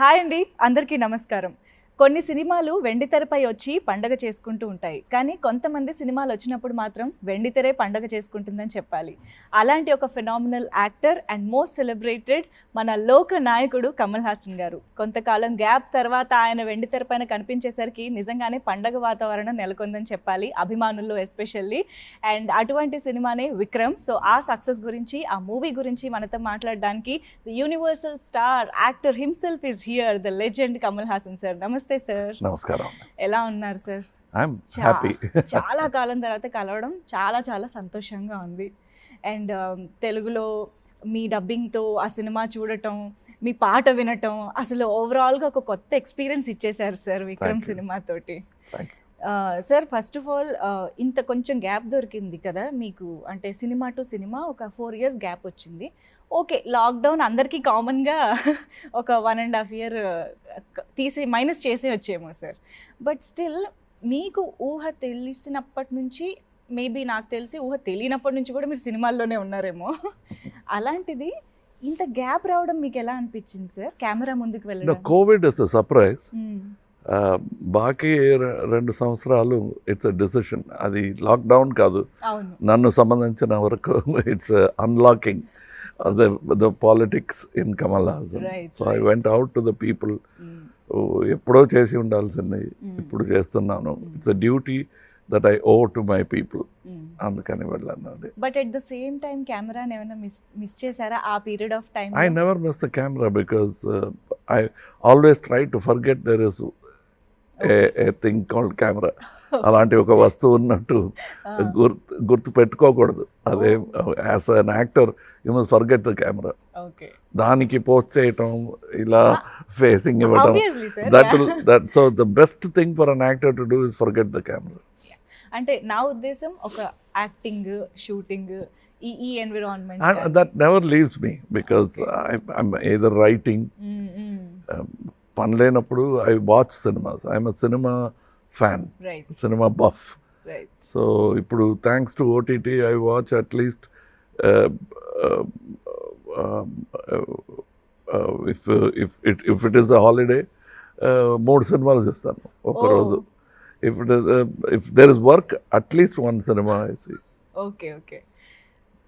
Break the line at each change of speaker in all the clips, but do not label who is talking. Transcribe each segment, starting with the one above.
Hi అండి, అందరికీ నమస్కారం. కొన్ని సినిమాలు వెండితెరపై వచ్చి పండగ చేసుకుంటూ ఉంటాయి. కానీ కొంతమంది సినిమాలు వచ్చినప్పుడు మాత్రం వెండితెరే పండగ చేసుకుంటుందని చెప్పాలి. అలాంటి ఒక phenomenal actor and most celebrated మన లోక నాయకుడు కమల్ హాసన్ గారు. కొంతకాలం గ్యాప్ తర్వాత ఆయన వెండితెర పైన కనిపించేసరికి నిజంగానే పండగ వాతావరణం నెలకొందని చెప్పాలి, అభిమానుల్లో ఎస్పెషల్లీ. అండ్ అటువంటి సినిమానే విక్రమ్. సో ఆ సక్సెస్ గురించి, ఆ మూవీ గురించి మనతో మాట్లాడడానికి the universal star actor himself is here, the legend Kamal Haasan sir. నమస్తే సార్.
నమస్కారం.
ఎలా ఉన్నారు సార్?
I'm happy.
చాలా కాలం తర్వాత కలవడం చాలా చాలా సంతోషంగా ఉంది. అండ్ తెలుగులో మీ డబ్బింగ్తో ఆ సినిమా చూడటం, మీ పాట వినటం, అసలు ఓవరాల్గా ఒక కొత్త ఎక్స్పీరియన్స్ ఇచ్చేశారు సార్ విక్రమ్ సినిమాతోటి. సార్, ఫస్ట్ ఆఫ్ ఆల్ ఇంత కొంచెం గ్యాప్ దొరికింది కదా మీకు, అంటే సినిమా టు సినిమా ఒక 4 years గ్యాప్ వచ్చింది. ఓకే, లాక్డౌన్ అందరికీ కామన్గా ఒక 1.5 year తీసి మైనస్ చేసే వచ్చేమో సార్. బట్ స్టిల్ మీకు ఊహ తెలిసినప్పటి నుంచి, మేబీ నాకు తెలిసి ఊహ తెలియనప్పటి నుంచి కూడా మీరు సినిమాల్లోనే ఉన్నారేమో. అలాంటిది ఇంత గ్యాప్ రావడం మీకు ఎలా అనిపించింది సార్? కెమెరా ముందుకు వెళ్ళడం.
Covid is a surprise. బాకీ 2 సంవత్సరాలు ఇట్స్ అ డెసిషన్. అది లాక్డౌన్ కాదు, నన్ను సంబంధించిన వరకు it's unlocking the politics in Kamal Haasan. So I went out to the people. ఎప్పుడో చేసి ఉండాల్సింది ఇప్పుడు చేస్తున్నాను. It's a duty that I owe to my people. అందుకని వెళ్ళాను.
But at the same time కెమెరాని ఏమైనా మిస్ చేశారా ఆ period of time?
I never miss the camera because I always try to forget there is a thing called camera. అలాంటి ఒక వస్తువు ఉన్నట్టు గుర్తు పెట్టుకోకూడదు. అదే as an actor you must forget the camera. దానికి పోస్ట్ చేయటం, ఇలా ఫేసింగ్ ఇవ్వడం, that so the best thing for an actor to do is forget the camera.
అంటే నా ఉద్దేశం ఒక యాక్టింగ్, షూటింగ్, ఈ environment
that never leaves me because I'm either writing. పని లేనప్పుడు I watch cinemas. I'm a cinema fan, cinema buff. So ఇప్పుడు thanks to OTT I watch at least if it is a holiday 3 సినిమాలు చూస్తాను ఒక రోజు. If there is work, at least 1 cinema I see.
Okay.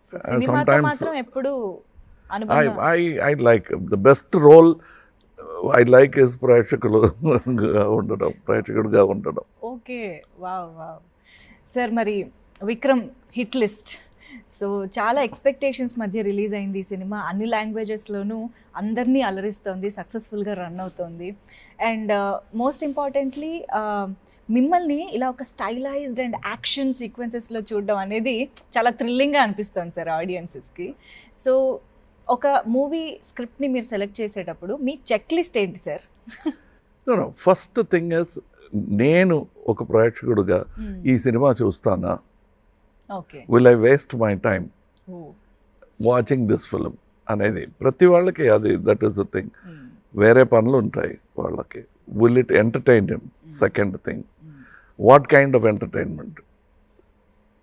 So సినిమాతో మాత్రం ఎప్పుడు అనుబంధం.
I like the best role I like is ప్రేక్షకుడుగా ఉండడం.
Okay, wow. సార్, మరి విక్రమ్ హిట్ లిస్ట్. సో చాలా ఎక్స్పెక్టేషన్స్ మధ్య రిలీజ్ అయింది ఈ సినిమా. అన్ని లాంగ్వేజెస్లోనూ అందరినీ అలరిస్తోంది, సక్సెస్ఫుల్గా రన్ అవుతోంది. అండ్ మోస్ట్ ఇంపార్టెంట్లీ మిమ్మల్ని ఇలా ఒక స్టైలైజ్డ్ అండ్ యాక్షన్ సీక్వెన్సెస్లో చూడడం అనేది చాలా థ్రిల్లింగ్గా అనిపిస్తుంది సార్ ఆడియన్సెస్కి. సో ఒక మూవీ స్క్రిప్ట్ని మీరు సెలెక్ట్ చేసేటప్పుడు మీ చెక్ లిస్ట్ ఏంటి సార్?
ఫస్ట్ థింగ్ ఇస్, నేను ఒక ప్రేక్షకుడుగా ఈ సినిమా చూస్తానా, will I waste my time watching this film అనేది ప్రతి వాళ్ళకి అది దట్ ఈస్ ద థింగ్. వేరే పనులు ఉంటాయి వాళ్ళకి. Will it entertain him? Second thing, what kind of entertainment?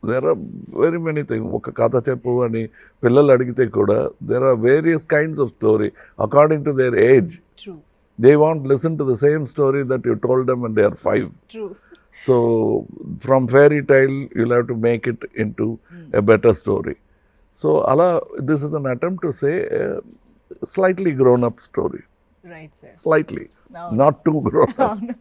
There are very many thing. ఒక కథ చెప్పు అని పిల్లలు అడిగితే కూడా there are various kinds of story according to their age. They won't listen to the same story that you told them when they are 5.
True.
So from fairy tale you'll have to make it into a better story. So this is an attempt to say a slightly grown up story.
Right, sir.
Slightly. No. Not too grown up.
No.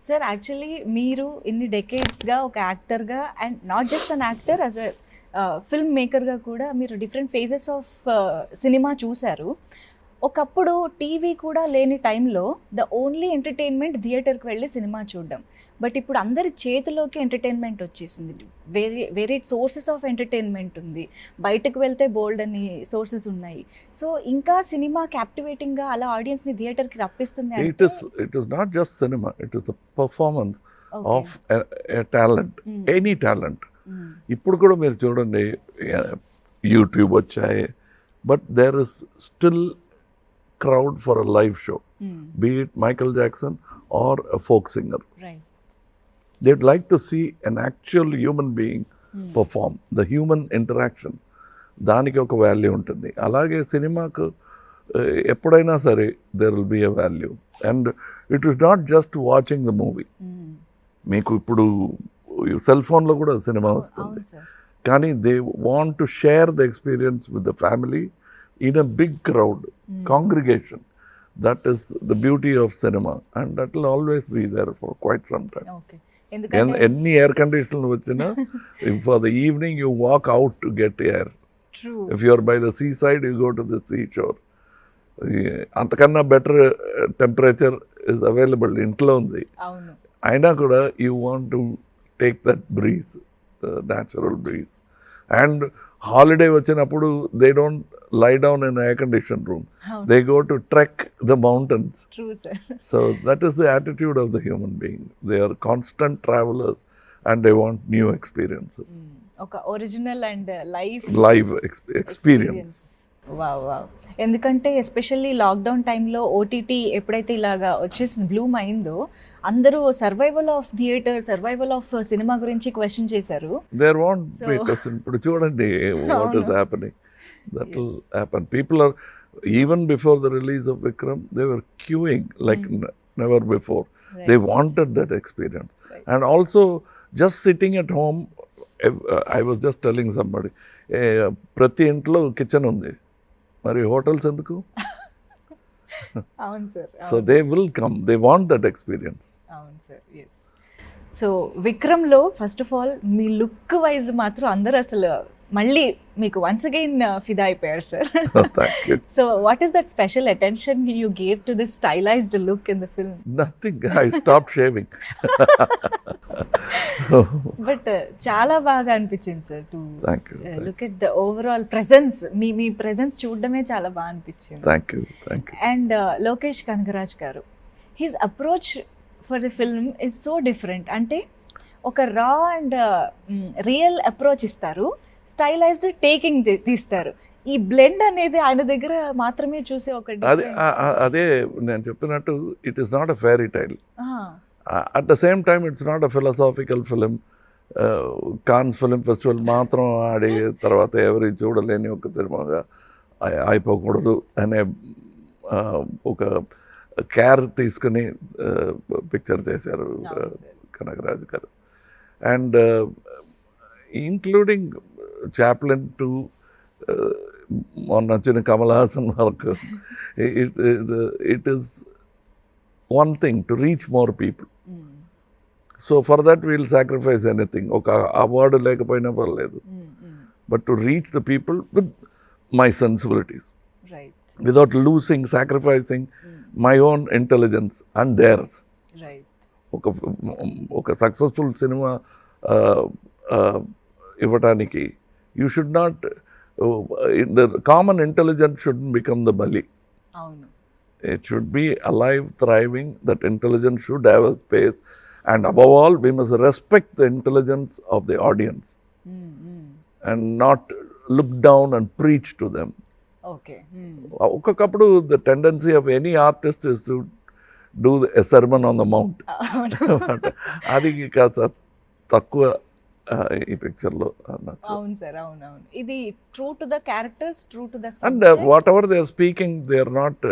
Sir, actually మీరు ఇన్ని డెకేడ్స్గా ఒక యాక్టర్గా, and not just an actor, as a film మేకర్గా కూడా మీరు different phases of cinema చూశారు. ఒకప్పుడు టీవీ కూడా లేని టైంలో ద ఓన్లీ ఎంటర్టైన్మెంట్ థియేటర్కి వెళ్ళి సినిమా చూడడం. బట్ ఇప్పుడు అందరి చేతిలోకి ఎంటర్టైన్మెంట్ వచ్చేసింది. వేరే సోర్సెస్ ఆఫ్ ఎంటర్టైన్మెంట్ ఉంది. బయటకు వెళ్తే బోల్డ్ అని సోర్సెస్ ఉన్నాయి. సో ఇంకా సినిమా క్యాప్టివేటింగ్గా అలా ఆడియన్స్ని థియేటర్కి రప్పిస్తుంది.
It is not just cinema, it is the performance of a talent, any talent. ఇప్పుడు కూడా మీరు చూడండి, యూట్యూబ్ వచ్చాయి, but there is still crowd for a live show, be it Michael Jackson or a folk singer.
Right.
They'd like to see an actual human being perform. The human interaction, దానికి ఒక value ఉంటుంది. అలాగే సినిమాకు ఎప్పుడైనా సరే there will be a value. And it is not just watching the movie. మీకు ఇప్పుడు cell ఫోన్లో కూడా సినిమా వస్తుంది, కానీ they want to share the experience with the family in a big crowd congregation. That is the beauty of cinema, and that will always be there for quite some time.
Okay.
Any air conditioner vachina, if for the evening you walk out to get air.
True.
If you are by the seaside, you go to the seashore. Antakanna better temperature is available intlo undi.
Avunu.
Aina kuda you want to take that breeze, the natural breeze. And holiday vachinappudu they don't lie down in an air-conditioned room. They go to trek the mountains.
True, sir.
So that is the attitude of the human being. They are constant travelers and they want new experiences.
Okay, original and
live experience.
Wow wow. ఎందుకంటే especially lockdown టైంలో OTT ఎప్పుడైతే ఇలాగా వచ్చేసింది Bloom అయిందో, అందరూ survival of theatre, survival of cinema గురించి question చేశారు.
There won't be question. ఇప్పుడు చూడండి what is happening. That will happen. People are, even before the release of Vikram, they were queuing like never before. Right. They wanted that experience. Right. And also just sitting at home, I was just telling somebody, ప్రతి ఇంట్లో kitchen ఉంది, మరి hotels ఎందుకు?
అవును sir.
So they will come, they want that experience.
అవును sir, yes. So విక్రమ్లో first of all మీ look wise మాత్రం అందరూ అసలు మళ్ళీ మీకు వన్స్ అగైన్ ఫిదా అయిపోయారు sir. So what is that special attention you gave to this stylised look in the film?
Nothing, I stop shaving.
But చాలా బాగా అనిపించింది sir to look at the overall presence. మీ ప్రెజెన్స్ చూడడమే చాలా బాగా అనిపించింది.
Thank you.
And Lokesh Kanagaraj garu, his approach for the film is so different. అంటే ఒక రా అండ్ రియల్ అప్రోచ్ ఇస్తారు, స్టైలైజ్డ్ టేకింగ్ తీస్తారు. ఈ బ్లెండ్ అనేది ఆయన దగ్గర మాత్రమే చూసే ఒక
అదే నేను చెప్పినట్టు, it is not a fairy tale. At the same time it's not a philosophical film. Cannes film festival మాత్రం ఆడి తర్వాత ఎవరి చూడలేని ఒక సినిమాగా అయిపోకూడదు అనే ఒక కేర్ తీసుకుని పిక్చర్ చేశారు కనగరాజు గారు. అండ్ ఇంక్లూడింగ్ చాప్లిన్ టు మొన్న వచ్చిన కమల్ హాసన్ వరకు, it is one thing to reach more people. So for that we'll sacrifice anything. ఒక అవార్డు లేకపోయినా పర్లేదు, but to reach the people with my sensibilities, without losing, sacrificing my own intelligence and theirs. ఒక successful సినిమా ఇవ్వటానికి you should not, the common intelligence should become the బలి. It should be alive, thriving. That intelligence should have a space, and above all, we must respect the intelligence of the audience, and not look down and preach to them.
Okay.
Okakappudu the tendency of any artist is to do a sermon on the mount. Adi kasa takkuva ఈ పిక్చర్లో.
అవును sir, అవును. ఇది true to the characters, true to the
subject. And whatever they are speaking, they are not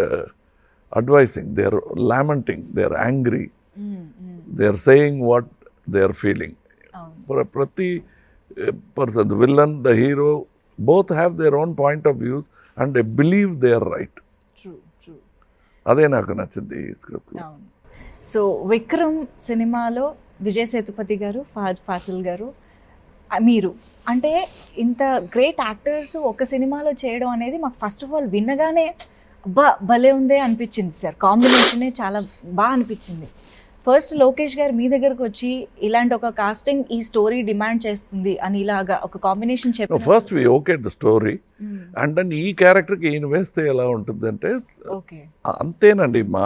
advising, they are lamenting, they are angry, they are saying what they are feeling. For a prati person, the villain, the hero, both have their own point of views and they believe they are right.
True.
అదే నాకు నచ్చింది ఈ script.
So Vikram సినిమాలో విజయ్ సేతుపతి గారు, Fahadh fossil గారు, మీరు అంటే ఇంత గ్రేట్ యాక్టర్స్ ఒక సినిమాలో చేయడం అనేది మాకు ఫస్ట్ ఆఫ్ ఆల్ విన్నగానే భలే ఉందే అనిపించింది సార్. కాంబినేషనే చాలా బాగా అనిపించింది. ఫస్ట్ లోకేష్ గారు మీ దగ్గరకు వచ్చి ఇలాంటి ఒక కాస్టింగ్ ఈ స్టోరీ డిమాండ్ చేస్తుంది అని ఇలాగా ఒక కాంబినేషన్ చెప్పారు.
First we okay the story, and then ఈ క్యారెక్టర్కి ఈయన వేస్తే ఎలా ఉంటుంది అంటే అంతేనండి. మా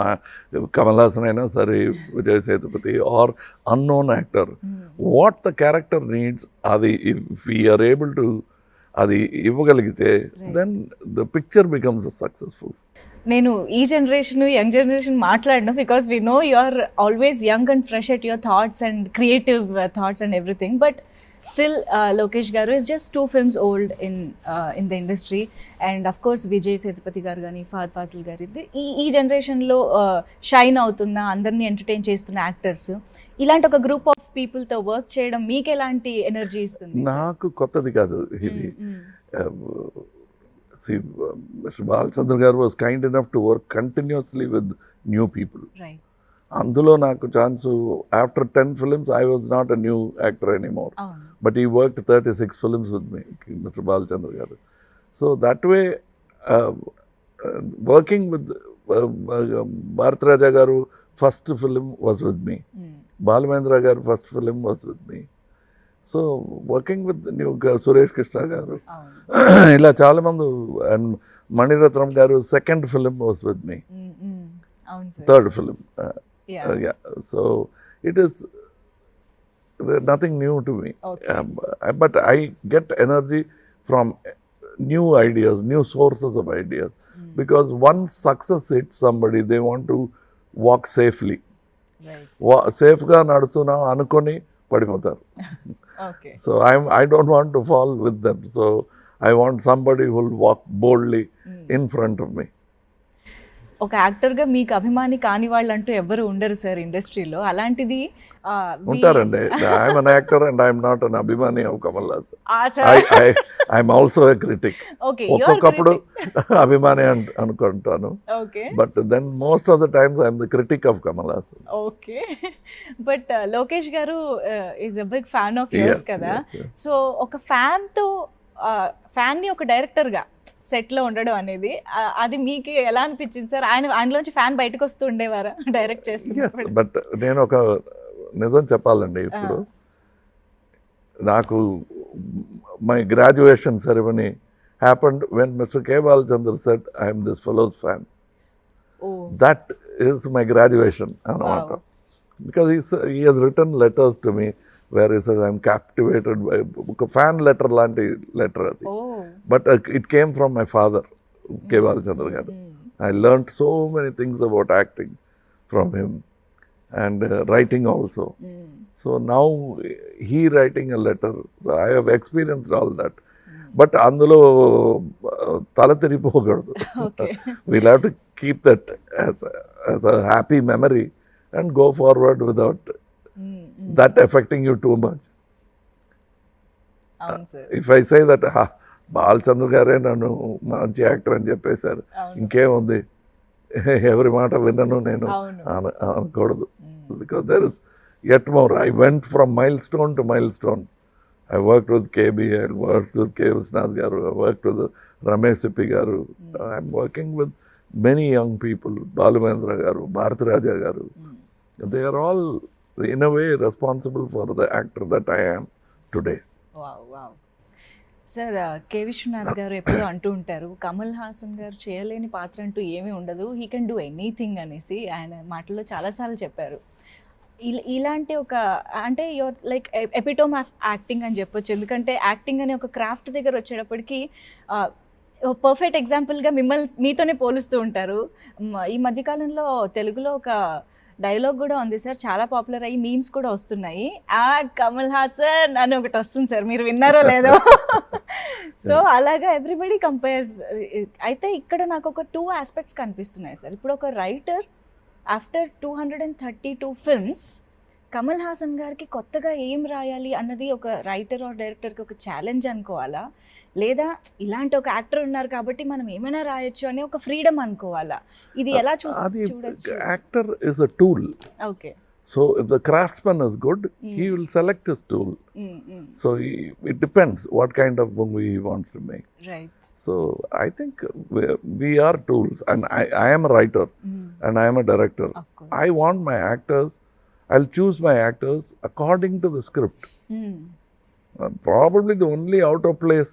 కమల్ హాసన్ అయినా సరే, Vijay Sethupathi or unknown actor, what the character needs, అది ఇఫ్ వీఆర్ ఏబుల్ టు అది ఇవ్వగలిగితే then the picture becomes successful.
నేను ఈ జనరేషన్, యంగ్ జనరేషన్ మాట్లాడను, because we know you are always young and fresh at your thoughts and creative thoughts and everything. But still Lokesh garu is just 2 films old in the industry. And of course Vijay Sethupathi garu కానీ ఫహద్ ఫాజిల్ గారు ఈ జనరేషన్లో shine అవుతున్న, అందరినీ entertain చేస్తున్న actors. ఇలాంటి ఒక group of పీపుల్తో work చేయడం మీకు ఎలాంటి ఎనర్జీ ఇస్తుంది?
నాకు కొత్తది కాదు ఇది. Mr. Balachandra garu was kind enough to work continuously with new people.
Right.
అందులో నాకు chance after 10 films I was not a new actor anymore. But he worked 36 films with me, Mr. Balachandra garu. So that way, working with Bharat Raja garu first film was with me. Balamendra garu first film was with me. So working with new Suresh Krishna గారు, ఇలా చాలా మంది, and Mani Ratnam గారు second film was with me, third film. So it is nothing new to me, but I get energy from new ideas, new sources of ideas, because once success hit somebody they want to walk safely. సేఫ్గా నడుస్తున్నాం అనుకొని పడిపోతారు. So I don't want to fall with them. So I want somebody who will walk boldly in front of me.
ఒక యాక్టర్గా మీకు అభిమాని కాని వాళ్ళు అంటూ ఎవరు ఉండరు సార్ ఇండస్ట్రీలో. అలాంటిది
ఉంటారండి. I'm an actor and I'm not an అభిమాని of Kamal Haasan. I'm also a critic. ఒక్కొక్కప్పుడు అభిమాని అనుకుంటాను, but then most of the times I'm the critic of Kamal Haasan.
Okay, but Lokesh garu is a big fan of yours కదా. So ఒక ఫ్యాన్ని ఒక డైరెక్టర్గా సెట్లో ఉండడం అనేది, అది మీకు ఎలా అనిపించింది సార్? ఆయనలోంచి ఫ్యాన్ బయటకు వస్తూ ఉండేవారా డైరెక్ట్ చేస్తూ?
బట్ నేను ఒక నిజం చెప్పాలండి, ఇప్పుడు నాకు my graduation ceremony happened when mister K Balachandra said I'm this fellow's fan. That is my graduation అన్నమాట. Because he he's return letters to me where he says I'm captivated by a fan letter lanti letter adi. But it came from my father, K. Balachandra garu. I learnt so many things about acting from him, and writing also. So now he writing a letter, so I have experienced all that. But అందులో తల తిరిగిపోకూడదు. We'll have to keep that as a happy memory and go forward without that affecting you too much. If I say that Balachandra గారే నన్ను మంచి actor అని చెప్పేశారు, ఇంకేముంది, ఎవరి మాట విన్నను నేను అనకూడదు. Because there is yet more. I went from milestone to milestone. I worked with KB, I worked with K. Visnath garu, I worked with Ramesh Sippi garu. I'm working with many young people, Balamendra garu, Bharat Raja garu. They are all in a way responsible for the actor that I am today.
Wow. Sir, K Vishwanath garu ఎప్పుడూ అంటూ ఉంటారు, కమల్ హాసన్ గారు చేయలేని పాత్ర అంటూ ఏమీ ఉండదు, he can do anything అనేసి ఆయన మాటల్లో చాలాసార్లు చెప్పారు. ఇలాంటి ఒక, అంటే your like epitome of acting అని చెప్పొచ్చు. ఎందుకంటే యాక్టింగ్ అనే ఒక క్రాఫ్ట్ దగ్గర వచ్చేటప్పటికి పర్ఫెక్ట్ ఎగ్జాంపుల్గా మీతోనే పోలుస్తూ ఉంటారు. ఈ మధ్యకాలంలో తెలుగులో ఒక డైలాగ్ కూడా ఉంది సార్, చాలా పాపులర్ అయ్యి మీమ్స్ కూడా వస్తున్నాయి, కమల్ హాసన్ అని ఒకటి వస్తుంది సార్, మీరు విన్నారో లేదో. సో అలాగా ఎవ్రీబడి కంపేర్స్. అయితే ఇక్కడ నాకు ఒక 2 ఆస్పెక్ట్స్ కనిపిస్తున్నాయి సార్. ఇప్పుడు ఒక writer after 232 films Kamal Haasan గారికి కొత్తగా ఏం రాయాలి అన్నది ఒక రైటర్ ఆర్ డైరెక్టర్కి ఒక ఛాలెంజ్ అనుకోవాలా, లేదా ఇలాంటి ఒక యాక్టర్ ఉన్నారు కాబట్టి మనం ఏమైనా రాయొచ్చు అని ఒక ఫ్రీడమ్ అనుకోవాలా? ఇది ఎలా చూడొచ్చు?
Actor is a tool.
Okay.
So if the craftsman is good, he will select his tool. So it depends what kind of movie he wants to make.
Right.
So I think we are tools, and I am a writer and I am a director. I want my actors, I'll choose my actors according to the script. Probably the only out of place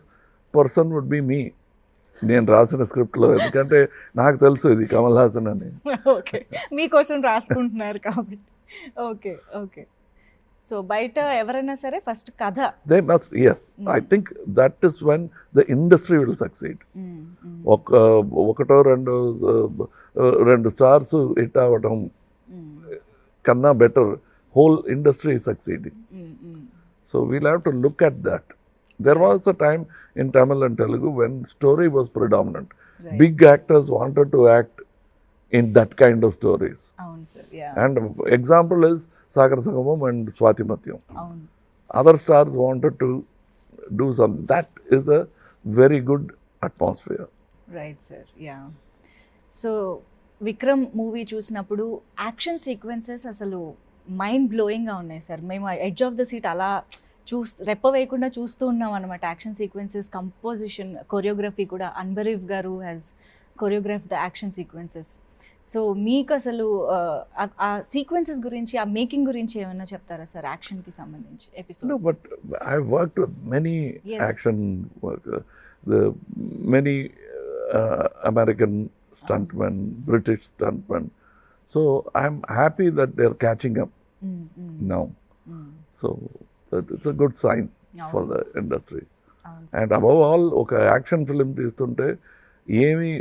person would be me. నేను రాసిన స్క్రిప్ట్లో, ఎందుకంటే నాకు తెలుసు ఇది కమల్ హాసన్ అని.
Okay, మీకోసం రాసుకుంటున్నారు కాబట్టి. ఓకే. సో బయట ఎవరైనా సరే ఫస్ట్ కథ,
they must, yes, I think that is when the industry will succeed. ఒకటో రెండు స్టార్స్ హిట్ అవ్వటం కన్నా better whole industry succeeding. So we'll have to look at that. There was a time in Tamil and Telugu when story was predominant.
Right.
Big actors wanted to act in that kind of stories.
అవును sir, yeah,
And example is Sagar Sangamam and Swati Matyam.
అవును,
Other stars wanted to do something. That is a very good atmosphere.
Right sir, yeah. So Vikram movie చూసినప్పుడు action sequences అసలు mind బ్లోయింగ్గా ఉన్నాయి sir. మేము edge of the seat అలా రెప్ప వేయకుండా చూస్తూ ఉన్నాం అనమాట. యాక్షన్ సీక్వెన్సెస్, కంపోజిషన్, కొరియోగ్రఫీ కూడా అన్బరీఫ్ గారు has choreograph the action sequences. So మీకు అసలు ఆ సీక్వెన్సెస్ గురించి, ఆ మేకింగ్ గురించి ఏమైనా చెప్తారా సార్ యాక్షన్కి సంబంధించి
No,
episodes?
but I've worked with many
Yes.
action workers, the many American stuntmen, British stuntmen. So I'm happy that they're catching up now. So it's a good sign for the industry.
అవును
And above all, ఒక action film తీస్తుంటే ఏమి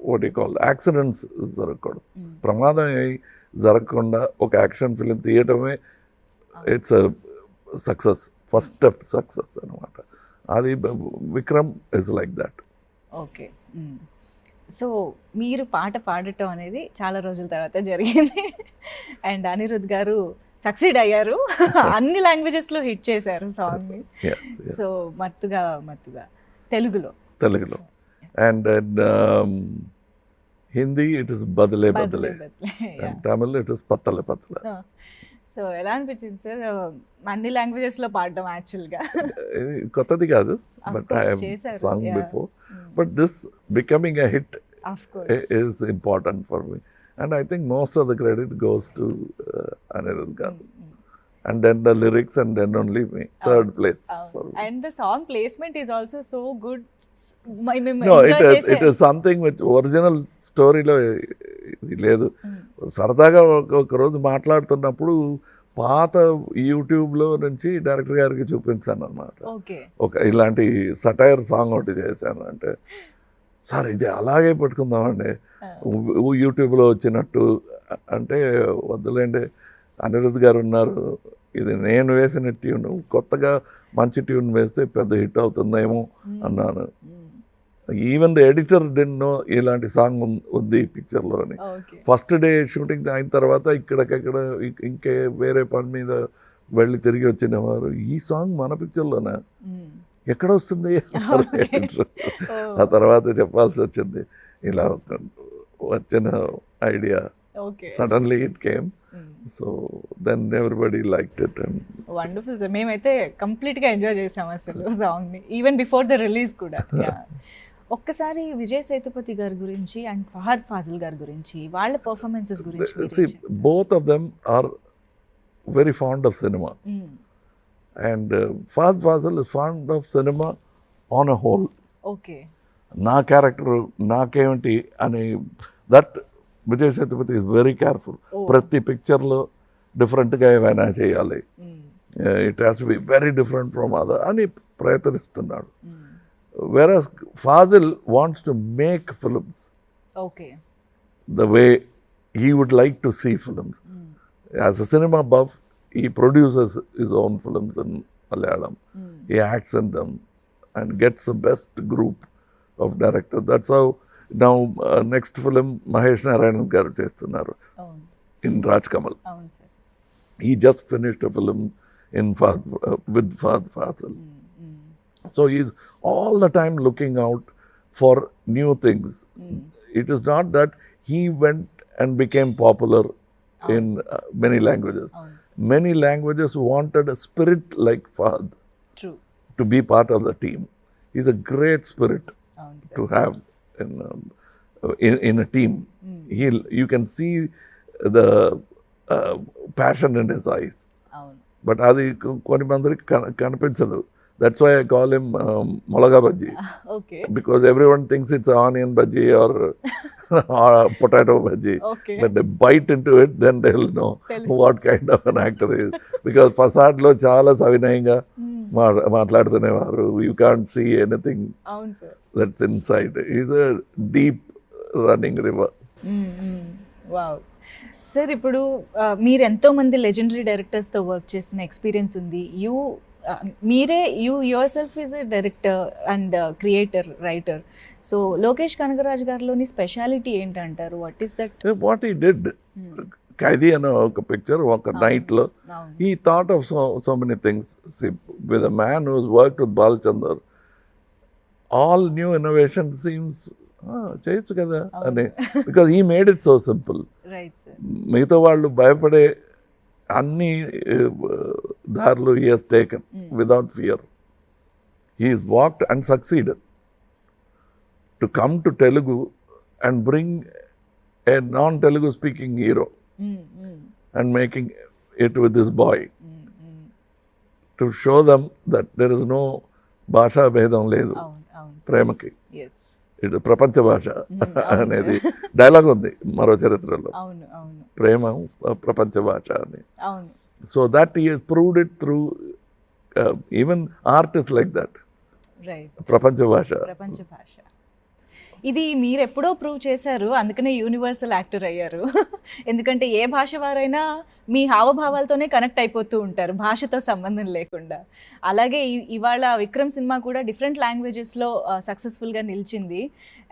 what call accidents జరగకూడదు, ప్రమాదం ఏమి జరగకుండా ఒక action film తీయటమే it's success, first step success అనమాట. అది Vikram is like that.
Okay. So మీరు పాట పాడటం అనేది చాలా రోజుల తర్వాత జరిగింది అండ్ అనిరుద్ గారు సక్సీడ్ అయ్యారు. అన్ని లాంగ్వేజెస్లో హిట్ చేశారు సాంగ్ని. సో మత్తుగా మత్తుగా తెలుగులో
And in Hindi it is badle badle, and Tamil it is pattale pattale.
So ఎలా అనిపించింది సార్ అన్ని లాంగ్వేజెస్లో పాడడం? యాక్చువల్గా
కొత్తది కాదు, but I have sung before, but this becoming a hit is important for me, and I think most of the credit goes to Anirudh garu, and then the lyrics, and then only me, third place for me.
And the song placement is also so good.
No, it is something which original స్టోరీలో ఇది లేదు. సరదాగా ఒక రోజు మాట్లాడుతున్నప్పుడు పాత యూట్యూబ్లో నుంచి డైరెక్టర్ గారికి చూపించాను అనమాట. ఒక ఇలాంటి సటైర్ సాంగ్ ఒకటి చేశాను. అంటే సార్ ఇది అలాగే పెట్టుకుందామండి యూట్యూబ్లో వచ్చినట్టు అంటే, వద్దులేండి అనిరుద్ గారు ఉన్నారు, ఇది నేను వేసిన ట్యూన్, కొత్తగా మంచి ట్యూన్ వేస్తే పెద్ద హిట్ అవుతుందేమో అన్నాను. Even the editor then know ఇలాంటి సాంగ్ ఉంది ఈ పిక్చర్లో అని. ఫస్ట్ డే షూటింగ్ అయిన తర్వాత ఇక్కడికక్కడ ఇంకే వేరే పని మీద వెళ్ళి తిరిగి వచ్చిన వారు, ఈ సాంగ్ మన పిక్చర్లోనా, ఎక్కడ వస్తుంది? ఆ తర్వాత చెప్పాల్సి వచ్చింది, ఇలా వచ్చిన idea suddenly it came. So then everybody liked it. And
wonderful sir, మేమైతే కంప్లీట్గా ఎంజాయ్ చేసాం అసలు సాంగ్ని, ఈవెన్ బిఫోర్ ద రిలీజ్ కూడా. ఒక్కసారి విజయ్ సేతుపతి గారి గురించి అండ్ ఫహద్ ఫాజిల్ గారి గురించి, వాళ్ళ పర్ఫార్మెన్సెస్ గురించి.
Both of them are very fond of cinema, and Fahadh Faasil is fond of cinema on a whole.
Okay,
నా క్యారెక్టర్ నాకేమిటి అని, that Vijay Sethupathi is very careful. ప్రతి పిక్చర్లో డిఫరెంట్గా ఏమైనా చేయాలి, it has to be very different from other అని ప్రయత్నిస్తున్నాడు. Whereas Fazil wants to make films the way he would like to see films. As a cinema buff, he produces his own films in Malayalam. He acts in them and gets the best group of directors. That's how now next film Mahesh Narayanan garu chestunnaru in Raj Kamal. He just finished a film in with Fazil. So he's all the time looking out for new things. It is not that he went and became popular in many languages. Many languages wanted a spirit like Fahad to be part of the team. He's a great spirit to have in a team. You can see the passion in his eyes. But అది కొన్ని మందికి కనిపించదు. That's why I call him Molaga Bhaji. Because everyone thinks it's onion bhaji or potato bhaji. When they bite into it, then they'll know what kind of an actor he is. Because Fasad lo chala savinayanga maatladutunevaru. You can't see anything that's inside. He's a deep running river.
Wow. Sir ఇప్పుడు మీరు ఎంతోమంది legendary డైరెక్టర్స్తో work చేసిన experience ఉంది. మీరే yourself is a director and creator, writer. So Lokesh Kanagaraj గారిలోని speciality ఏంటంటారు? What is that?
What he did, Khaidi అనే ఒక పిక్చర్ ఒక నైట్లో ఈ thought of so many things with a man who's work with Balachander. All new innovation seems చేయొచ్చు కదా అని, because he made it so simple. మిగతా వాళ్ళు భయపడే అన్ని దారులు he has taken without fear. He is walked and succeeded to come to Telugu and bring a non-Telugu speaking hero and making it with this boy to show them that there is no bhasha bhedam ledu ప్రేమకి. ఇది ప్రపంచ భాష అనేది dialogue ఉంది మరో చరిత్రలో, ప్రేమ ప్రపంచ భాష అని. So that he has proved it through even art is like that, ప్రపంచ భాష.
ఇది మీరు ఎప్పుడో ప్రూవ్ చేశారు, అందుకనే యూనివర్సల్ యాక్టర్ అయ్యారు. ఎందుకంటే ఏ భాష వారైనా మీ హావభావాలతోనే కనెక్ట్ అయిపోతూ ఉంటారు, భాషతో సంబంధం లేకుండా. అలాగే ఇవాళ విక్రమ్ సినిమా కూడా డిఫరెంట్ లాంగ్వేజెస్లో సక్సెస్ఫుల్గా నిలిచింది.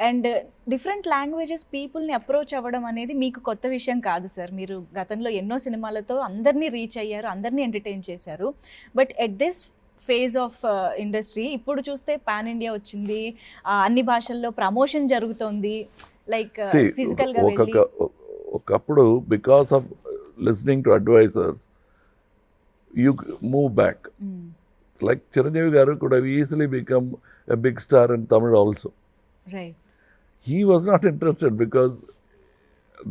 అండ్ డిఫరెంట్ లాంగ్వేజెస్ పీపుల్ని అప్రోచ్ అవ్వడం అనేది మీకు కొత్త విషయం కాదు సార్. మీరు గతంలో ఎన్నో సినిమాలతో అందరినీ రీచ్ అయ్యారు, అందరినీ ఎంటర్టైన్ చేశారు. But at this phase of industry ఇప్పుడు చూస్తే పాన్ ఇండియా వచ్చింది, అన్ని భాషల్లో ప్రమోషన్ జరుగుతోంది. లైక్ ఫిజికల్గా
ఒకప్పుడు because of listening to advisers you move back. Like Chiranjeevi garu could have easily become a big star in Tamil also.
Right.
He was not interested because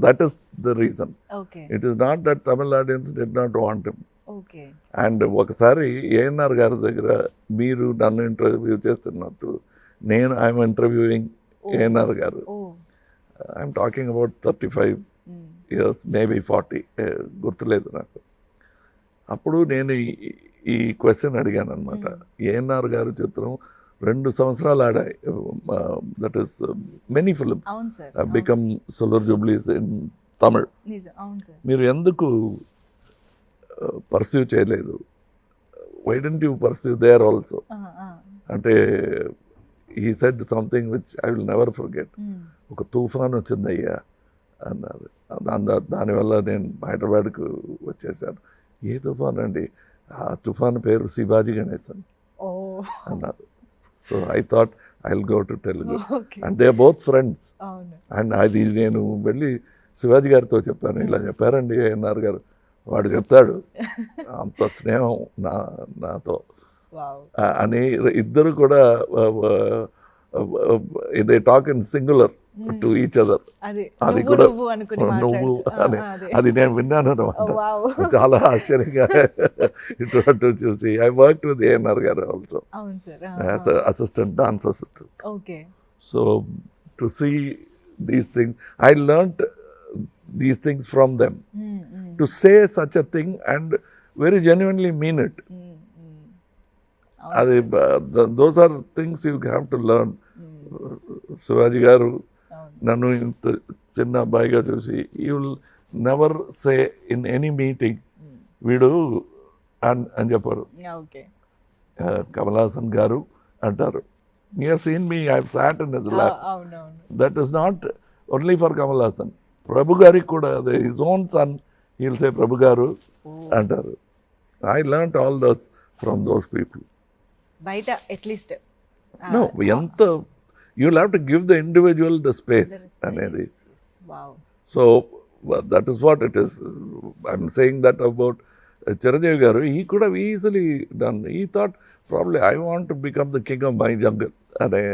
that is the reason.
Okay.
It is not that Tamil audience did not want him.
Okay.
And ఒకసారి ఏఎన్ఆర్ గారి దగ్గర మీరు నన్ను interview చేస్తున్నట్టు నేను I'm interviewing ANR గారు. I'm talking about 35 years, maybe 40, గుర్తులేదు నాకు. అప్పుడు నేను ఈ క్వశ్చన్ అడిగాను అనమాట. ఏఎన్ఆర్ గారు చిత్రం 2 సంవత్సరాలు ఆడాయి, that is many films become silver jubilees in Tamil. మీరు ఎందుకు పర్సూ చేయలేదు? Why don't you pursue there also అంటే he said something which I will never forget. ఒక తుఫాన్ వచ్చిందయ్యా అన్నారు. దానివల్ల నేను హైదరాబాద్కు వచ్చేసాను. ఏ తుఫాన్ అండి? ఆ తుఫాన్ పేరు శివాజీ గణేశన్ అన్నారు. So I thought I will go to Telugu and they are both friends. And అది నేను వెళ్ళి శివాజీ గారితో చెప్పాను, ఇలా చెప్పారండి ఏఎన్ఆర్ గారు. వాడు చెప్తాడు అంత స్నేహం నాతో అని. ఇద్దరు కూడా they talk in singular to each other. అది కూడా నువ్వు అని అది నేను విన్నాను అనమాట. చాలా ఆశ్చర్యంగా ఇటు చూసి I work with ANR garu also as assistant dance assistant. So to see these things I learned these things from them. To say such a thing and very genuinely mean it. Those are things you have to learn. Shivaji garu nannu inta chinna abbayiga chusi you will never say in any meeting veedu and chepparu. Okay. Kamalhasan garu antaru. He has seen me, I have sat in his lap. That is not only for Kamalhasan. Prabhu గారికి కూడా అదే, his own son he will say Prabhu garu అంటారు. I learned all those from those people.
బయట at least
no ఎంత you will have to give the individual the space అనేది. So that is what it is. I'm saying that about Chiranjeevi garu. He could have easily done. He thought probably I want to become the king of my jungle అనే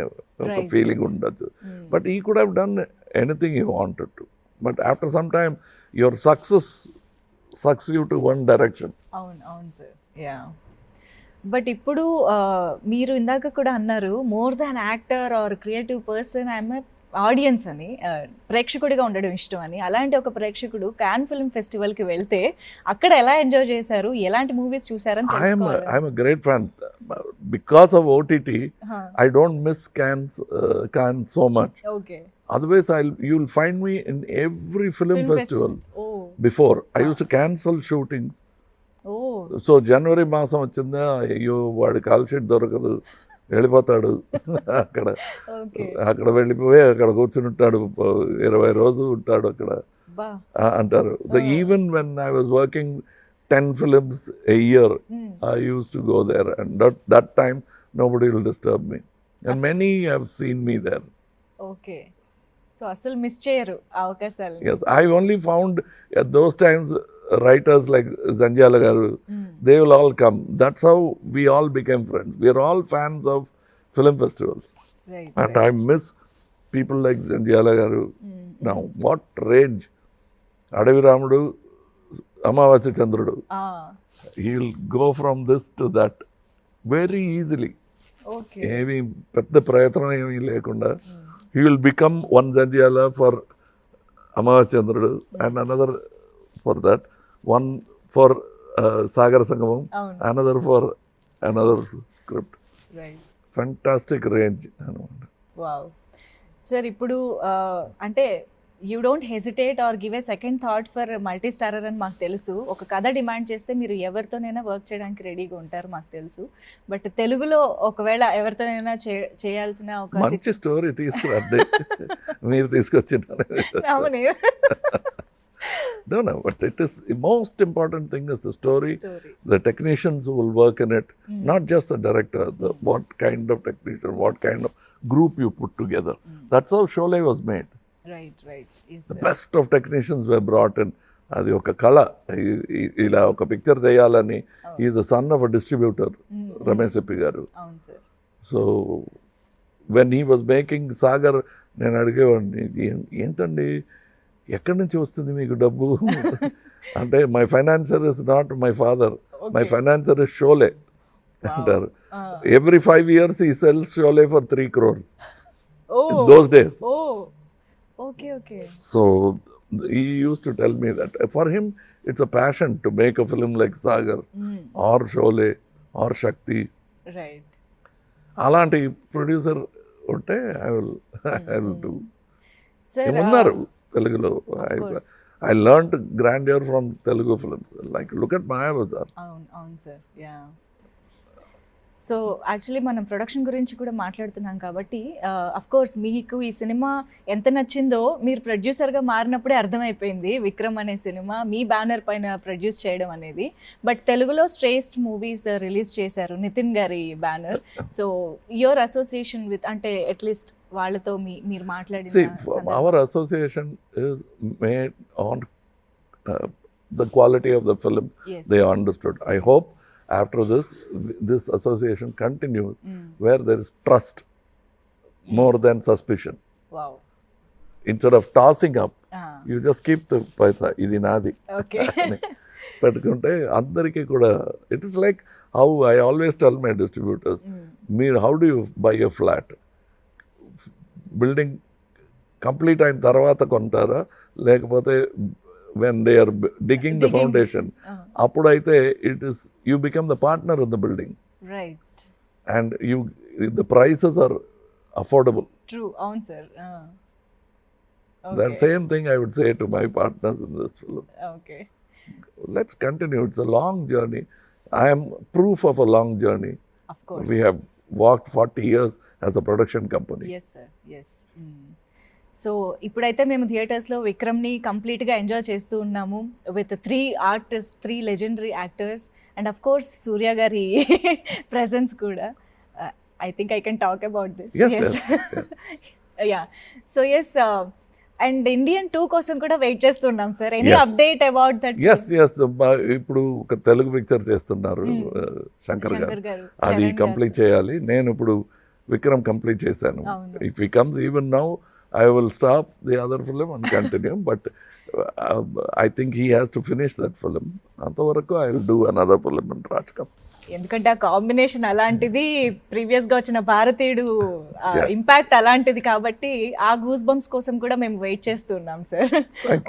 ఒక feeling ఉండొచ్చు. But he could have done anything he wanted to. But after some time, your success sucks you to one direction.
అవును sir. Yeah. But ఇప్పుడు మీరు ఇందాక కూడా అన్నారు more than actor are creative person I'm audience అని, ప్రేక్షకుడిగా ఉండడం ఇష్టం అని. అలాంటి ఒక ప్రేక్షకుడు కాన్ ఫిల్మ్ ఫెస్టివల్కి వెళ్తే అక్కడ ఎలా ఎంజాయ్ చేశారు, ఎలాంటి మూవీస్ చూసారని తెలుసుకోవాలి.
I'm a great fan. Because of OTT I don't miss Cannes so much.
Okay.
Otherwise, you will find me in every film festival. Before I use to cancel shooting.
ఓ
so జనవరి మాసం వచ్చిందా, అయ్యో వాడి call sheet దొరకదు, వెళ్ళిపోతాడు అక్కడ. అక్కడ వెళ్ళిపోయి అక్కడ కూర్చుని ఉంటాడు, 20 రోజులు ఉంటాడు అక్కడ అంటారు. Even when I was working 10 films a year, I used to go there, and that time nobody will disturb me, and many have seen me there.
Okay, so అసలు మిస్ చేయరు అవకాశాలు.
Yes, I only found at those times writers like Zanjala garu, they will all come. That's how we all became friends. We are all fans of film festivals,
right,
and I miss people like Zanjala garu now. What rage! Adavi Ramudu, Amavasya Chandrudu. He will go from this to that very easily.
Okay.
ఏమి పెద్ద ప్రయత్నం ఏమీ లేకుండా he will become one Zanjala for Amavasya Chandrudu, and another for that, one for Sagar Sangamam, another for another script.
Right.
Fantastic range.
Wow. Sir, ఇప్పుడు అంటే you don't hesitate or give a second thought for multi starrer అని మాకు తెలుసు. ఒక కథ demand చేస్తే మీరు ఎవరితోనైనా వర్క్ చేయడానికి రెడీగా ఉంటారు మాకు తెలుసు. బట్ తెలుగులో ఒకవేళ ఎవరితోనైనా చేయాల్సిన ఒక
మంచి స్టోరీ తీసుకురండి, మీరు తీసుకొచ్చినారు. No, but it is the most important thing is the story. The technicians who will work in it, not just the director, what kind of technician, what kind of group you put together. That's how Sholay was made.
Right. Yes,
the best of technicians were brought in. అది ఒక కళ, ఇలా ఒక picture చేయాలని. Is the son of a distributor, Ramesh ఎప్పి garu. So when he was making Sagar, నేను అడిగేవాడిని, ఏంటండి ఎక్కడి నుంచి వస్తుంది మీకు డబ్బు అంటే, my financier is not my father, my financier is Sholay అంటారు. Every 5 years he sells Sholay for 3 crores in those days.
Okay.
So he used to tell me that for him it's a passion to make a film like Sagar or Sholay or Shakti.
Right.
అలాంటి producer ఉంటే I will do.
Sir,
ఉన్నారు తెలుగులో. I learned grandeur from Telugu films. Like look at Mayabazar.
అవును sir. Yeah. So actually మనం production గురించి కూడా మాట్లాడుతున్నాం కాబట్టి అఫ్ కోర్స్ మీకు ఈ సినిమా ఎంత నచ్చిందో మీరు ప్రొడ్యూసర్గా మారినప్పుడే అర్థమైపోయింది. విక్రమ్ అనే సినిమా మీ బ్యానర్ పైన ప్రొడ్యూస్ చేయడం అనేది. బట్ తెలుగులో శ్రేష్ఠ మూవీస్ రిలీజ్ చేశారు నితిన్ గారి banner. So your association with, అంటే అట్లీస్ట్ వాళ్ళతో మీరు మాట్లాడిన.
Hour association is made on the quality of the film. Yes. They understood. I hope after this association continues where there is trust more than suspicion.
Wow.
Instead of tossing up, you just keep the paisa, idi nadi.
Okay.
పెట్టుకుంటే అందరికీ కూడా, it is like how I always tell my distributors, how do you buy a flat? Building complete అయిన తర్వాత కొంటారా, లేకపోతే when they are digging the foundation, appudaithe it is you become the partner in the building,
right,
and the prices are affordable.
True. Avun sir. Okay.
That same thing I would say to my partners in this film.
Okay,
let's continue. It's a long journey. I am proof of a long journey.
Of course.
We have walked 40 years as a production company.
Yes sir. Yes. So ఇప్పుడైతే మేము థియేటర్స్లో విక్రమ్ని కంప్లీట్గా enjoy చేస్తూ ఉన్నాము with 3 artist, 3 legendary actors, and of course Surya గారి presence కూడా. I think I can talk about this. Yeah. So yes, and Indian 2 కోసం కూడా వెయిట్ చేస్తున్నాం sir. Any update about that?
Yes ఇప్పుడు ఒక తెలుగు పిక్చర్ చేస్తున్నారు శంకర్ గారు, అది కంప్లీట్ చేయాలి. నేను ఇప్పుడు విక్రమ్ కంప్లీట్ చేశాను. If he comes even now I will stop the other film and continue, but I think he has to finish that film. Antavaraku I will do another film in Rajkam.
ఎందుకంటే ఆ combination అలాంటిది, ప్రీవియస్గా వచ్చిన భారతీయుడు impact అలాంటిది కాబట్టి ఆ goose bumps కోసం కూడా మేము వెయిట్ చేస్తున్నాం sir.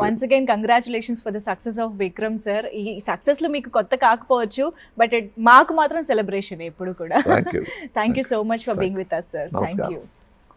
Once again congratulations for the success of Vikram sir. ఈ సక్సెస్లో మీకు కొత్త కాకపోవచ్చు, బట్ మాకు మాత్రం సెలబ్రేషన్ ఎప్పుడు కూడా. Thank you so much for being with us sir. Thank you.